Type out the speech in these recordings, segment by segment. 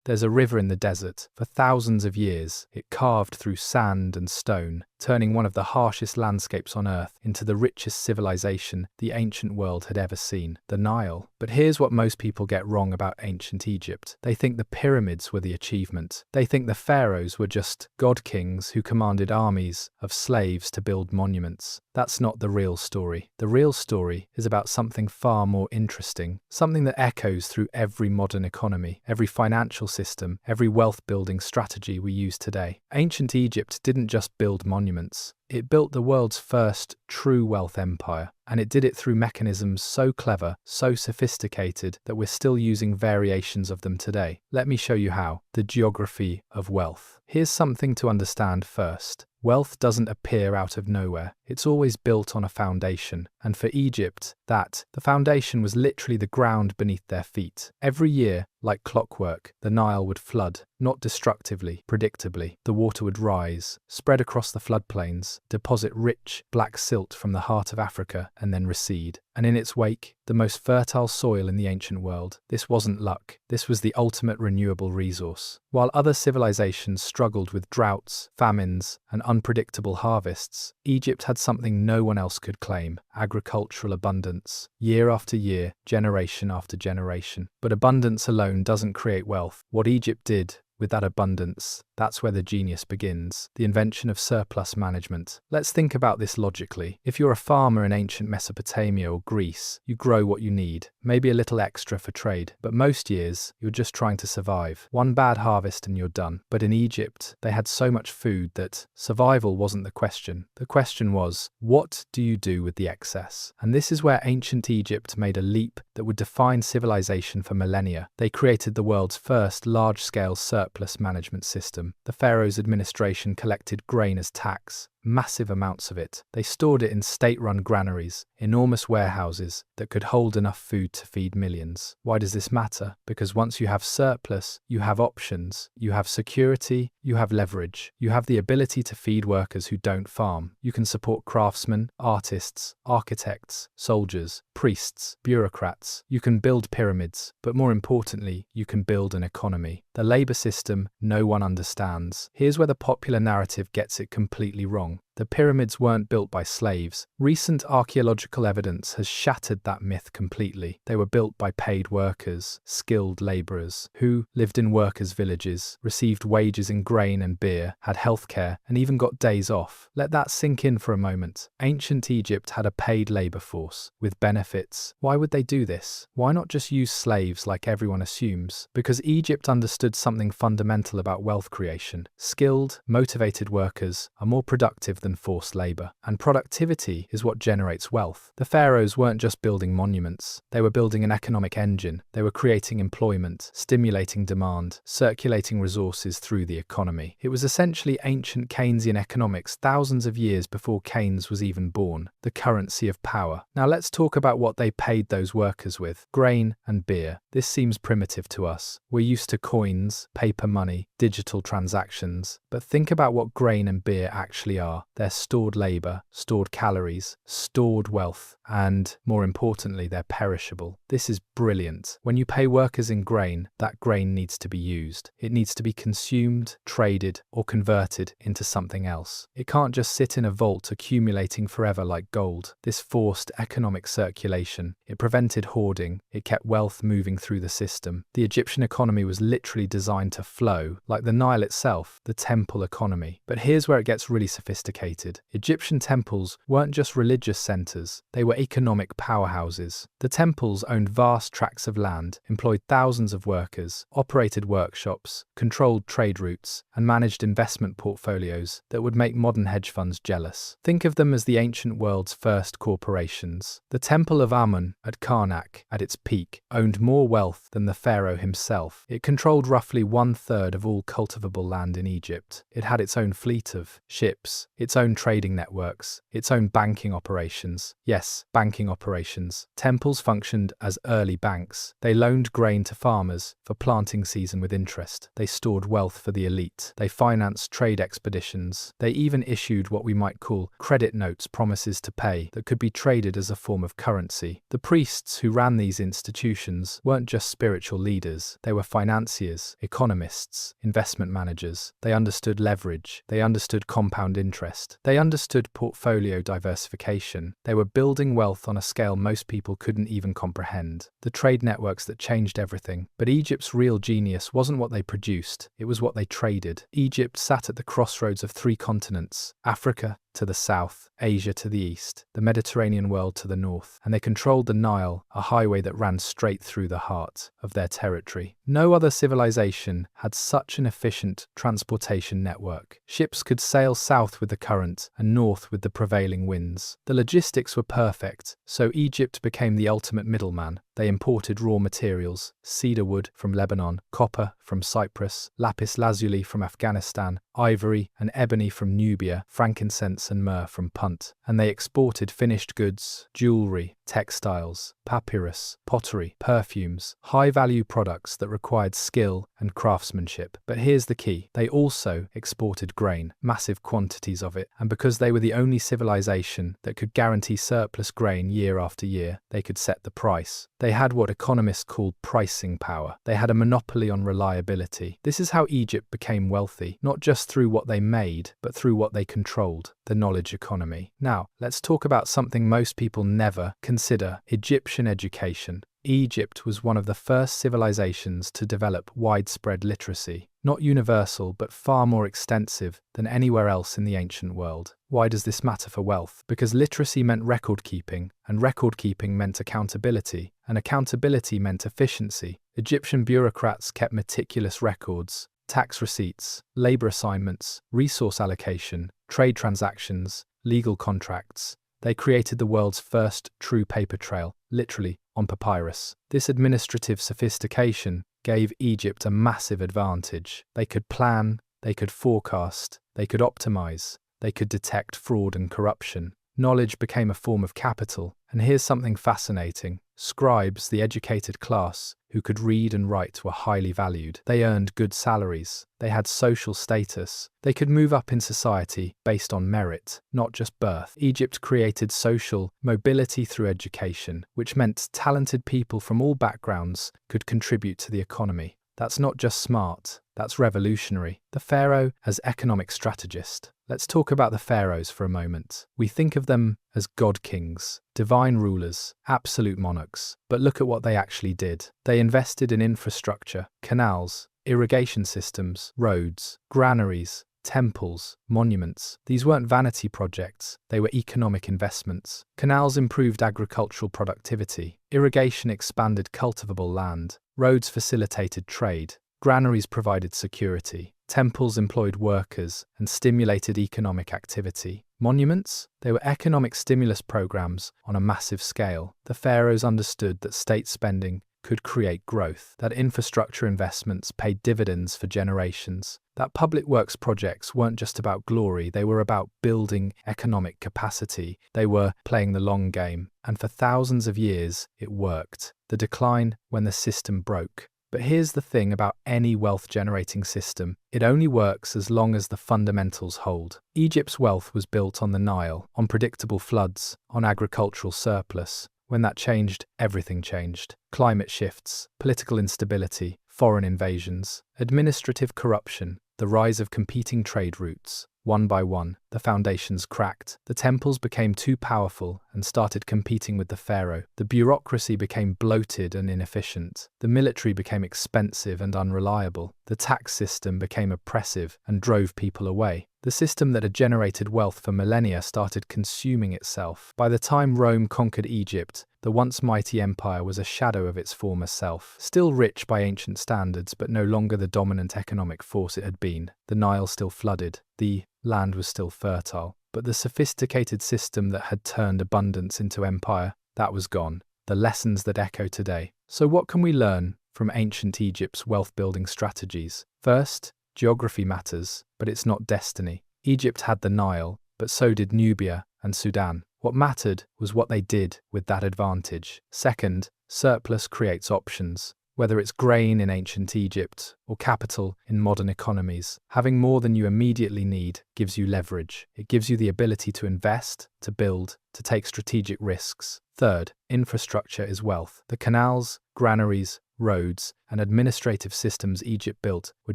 There's a river in the desert. For thousands of years, it carved through sand and stone, turning one of the harshest landscapes on Earth into the richest civilization the ancient world had ever seen, the Nile. But here's what most people get wrong about ancient Egypt. They think the pyramids were the achievement. They think the pharaohs were just god-kings who commanded armies of slaves to build monuments. That's not the real story. The real story is about something far more interesting, something that echoes through every modern economy, every financial system, every wealth-building strategy we use today. Ancient Egypt didn't just build monuments. It built the world's first true wealth empire, and it did it through mechanisms so clever, so sophisticated, that we're still using variations of them today. Let me show you how. The geography of wealth. Here's something to understand first. Wealth doesn't appear out of nowhere. It's always built on a foundation. And for Egypt, the foundation was literally the ground beneath their feet. Every year, like clockwork, the Nile would flood, not destructively, predictably. The water would rise, spread across the floodplains, deposit rich, black silt from the heart of Africa, and then recede. And in its wake, the most fertile soil in the ancient world. This wasn't luck. This was the ultimate renewable resource. While other civilizations struggled with droughts, famines, and unpredictable harvests, Egypt had something no one else could claim: agricultural abundance. Year after year, generation after generation. But abundance alone doesn't create wealth. What Egypt did with that abundance, that's where the genius begins, the invention of surplus management. Let's think about this logically. If you're a farmer in ancient Mesopotamia or Greece, you grow what you need, maybe a little extra for trade, but most years, you're just trying to survive. One bad harvest and you're done. But in Egypt, they had so much food that survival wasn't the question. The question was, what do you do with the excess? And this is where ancient Egypt made a leap that would define civilization for millennia. They created the world's first large-scale surplus management system. The pharaoh's administration collected grain as tax, massive amounts of it. They stored it in state-run granaries, enormous warehouses that could hold enough food to feed millions. Why does this matter? Because once you have surplus, you have options, you have security, you have leverage, you have the ability to feed workers who don't farm. You can support craftsmen, artists, architects, soldiers, priests, bureaucrats. You can build pyramids, but more importantly, you can build an economy. The labor system no one understands. Here's where the popular narrative gets it completely wrong. The pyramids weren't built by slaves. Recent archaeological evidence has shattered that myth completely. They were built by paid workers, skilled laborers, who lived in workers' villages, received wages in grain and beer, had healthcare, and even got days off. Let that sink in for a moment. Ancient Egypt had a paid labor force, with benefits. Why would they do this? Why not just use slaves like everyone assumes? Because Egypt understood something fundamental about wealth creation. Skilled, motivated workers are more productive than forced labor, and productivity is what generates wealth. The pharaohs weren't just building monuments, they were building an economic engine. They were creating employment, stimulating demand, circulating resources through the economy. It was essentially ancient Keynesian economics thousands of years before Keynes was even born, the currency of power. Now let's talk about what they paid those workers with: grain and beer. This seems primitive to us. We're used to coins, paper money, digital transactions, but think about what grain and beer actually are. They're stored labor, stored calories, stored wealth, and, more importantly, they're perishable. This is brilliant. When you pay workers in grain, that grain needs to be used. It needs to be consumed, traded, or converted into something else. It can't just sit in a vault accumulating forever like gold. This forced economic circulation. It prevented hoarding. It kept wealth moving through the system. The Egyptian economy was literally designed to flow, like the Nile itself, the temple economy. But here's where it gets really sophisticated. Egyptian temples weren't just religious centers, they were economic powerhouses. The temples owned vast tracts of land, employed thousands of workers, operated workshops, controlled trade routes, and managed investment portfolios that would make modern hedge funds jealous. Think of them as the ancient world's first corporations. The Temple of Amun at Karnak, at its peak, owned more wealth than the pharaoh himself. It controlled roughly 1/3 of all cultivable land in Egypt. It had its own fleet of ships. It its own trading networks, its own banking operations. Yes, banking operations. Temples functioned as early banks. They loaned grain to farmers for planting season with interest. They stored wealth for the elite. They financed trade expeditions. They even issued what we might call credit notes, promises to pay, that could be traded as a form of currency. The priests who ran these institutions weren't just spiritual leaders. They were financiers, economists, investment managers. They understood leverage. They understood compound interest. They understood portfolio diversification. They were building wealth on a scale most people couldn't even comprehend. The trade networks that changed everything. But Egypt's real genius wasn't what they produced, it was what they traded. Egypt sat at the crossroads of three continents: Africa to the south, Asia to the east, the Mediterranean world to the north, and they controlled the Nile, a highway that ran straight through the heart of their territory. No other civilization had such an efficient transportation network. Ships could sail south with the current and north with the prevailing winds. The logistics were perfect, so Egypt became the ultimate middleman. They imported raw materials: cedar wood from Lebanon, copper from Cyprus, lapis lazuli from Afghanistan, ivory and ebony from Nubia, frankincense and myrrh from Punt. And they exported finished goods, jewelry, textiles, papyrus, pottery, perfumes, high-value products that required skill and craftsmanship. But here's the key: they also exported grain, massive quantities of it, and because they were the only civilization that could guarantee surplus grain year after year, they could set the price. They had what economists call pricing power. They had a monopoly on reliability. This is how Egypt became wealthy, not just through what they made, but through what they controlled: the knowledge economy. Now, let's talk about something most people never consider: Egyptian education. Egypt was one of the first civilizations to develop widespread literacy. Not universal, but far more extensive than anywhere else in the ancient world. Why does this matter for wealth? Because literacy meant record-keeping, and record-keeping meant accountability, and accountability meant efficiency. Egyptian bureaucrats kept meticulous records: tax receipts, labor assignments, resource allocation, trade transactions, legal contracts. They created the world's first true paper trail, literally, on papyrus. This administrative sophistication gave Egypt a massive advantage. They could plan, they could forecast, they could optimize, they could detect fraud and corruption. Knowledge became a form of capital. And here's something fascinating: scribes, the educated class, who could read and write, were highly valued. They earned good salaries. They had social status. They could move up in society based on merit, not just birth. Egypt created social mobility through education, which meant talented people from all backgrounds could contribute to the economy. That's not just smart, that's revolutionary. The pharaoh as economic strategist. Let's talk about the pharaohs for a moment. We think of them as god kings, divine rulers, absolute monarchs. But look at what they actually did. They invested in infrastructure: canals, irrigation systems, roads, granaries, temples, monuments. These weren't vanity projects, they were economic investments. Canals improved agricultural productivity. Irrigation expanded cultivable land. Roads facilitated trade. Granaries provided security. Temples employed workers and stimulated economic activity. Monuments? They were economic stimulus programs on a massive scale. The pharaohs understood that state spending could create growth, that infrastructure investments paid dividends for generations, that public works projects weren't just about glory, they were about building economic capacity. They were playing the long game, and for thousands of years it worked. The decline when the system broke. But here's the thing about any wealth-generating system: it only works as long as the fundamentals hold. Egypt's wealth was built on the Nile, on predictable floods, on agricultural surplus. When that changed, everything changed. Climate shifts, political instability, foreign invasions, administrative corruption, the rise of competing trade routes. One by one, the foundations cracked. The temples became too powerful and started competing with the pharaoh. The bureaucracy became bloated and inefficient. The military became expensive and unreliable. The tax system became oppressive and drove people away. The system that had generated wealth for millennia started consuming itself. By the time Rome conquered Egypt, the once mighty empire was a shadow of its former self, still rich by ancient standards, but no longer the dominant economic force it had been. The Nile still flooded. The land was still fertile. But the sophisticated system that had turned abundance into empire, that was gone. The lessons that echo today. So what can we learn from ancient Egypt's wealth-building strategies? First, geography matters, but it's not destiny. Egypt had the Nile, but so did Nubia and Sudan. What mattered was what they did with that advantage. Second, surplus creates options. Whether it's grain in ancient Egypt or capital in modern economies, having more than you immediately need gives you leverage. It gives you the ability to invest, to build, to take strategic risks. Third, infrastructure is wealth. The canals, granaries, roads, and administrative systems Egypt built were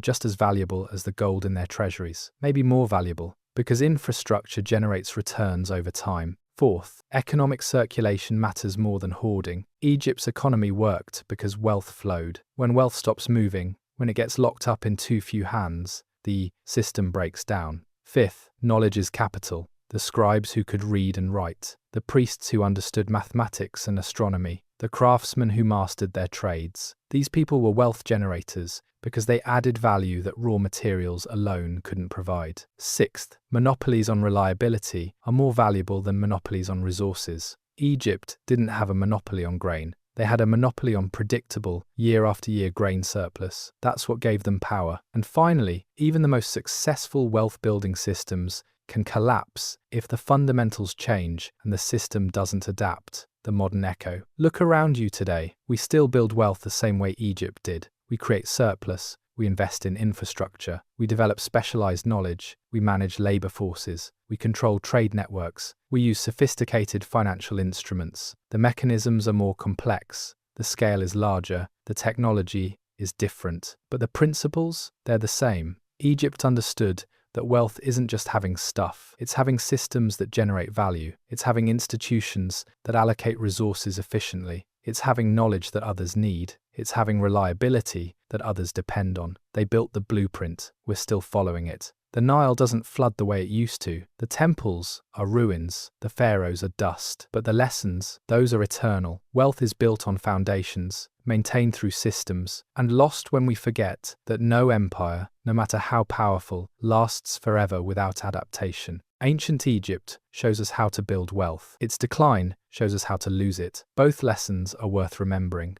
just as valuable as the gold in their treasuries, maybe more valuable, because infrastructure generates returns over time. Fourth, economic circulation matters more than hoarding. Egypt's economy worked because wealth flowed. When wealth stops moving, when it gets locked up in too few hands, the system breaks down. Fifth, knowledge is capital. The scribes who could read and write, the priests who understood mathematics and astronomy, the craftsmen who mastered their trades. These people were wealth generators because they added value that raw materials alone couldn't provide. Sixth, monopolies on reliability are more valuable than monopolies on resources. Egypt didn't have a monopoly on grain. They had a monopoly on predictable, year-after-year grain surplus. That's what gave them power. And finally, even the most successful wealth-building systems can collapse if the fundamentals change and the system doesn't adapt. The modern echo. Look around you today. We still build wealth the same way Egypt did. We create surplus, we invest in infrastructure, we develop specialized knowledge, we manage labor forces, we control trade networks, we use sophisticated financial instruments. The mechanisms are more complex, the scale is larger, the technology is different, but the principles, they're the same. Egypt understood that wealth isn't just having stuff, it's having systems that generate value, it's having institutions that allocate resources efficiently, it's having knowledge that others need, it's having reliability that others depend on. They built the blueprint, we're still following it. The Nile doesn't flood the way it used to. The temples are ruins, the pharaohs are dust, but the lessons, those are eternal. Wealth is built on foundations, maintained through systems, and lost when we forget that no empire, no matter how powerful, lasts forever without adaptation. Ancient Egypt shows us how to build wealth. Its decline shows us how to lose it. Both lessons are worth remembering.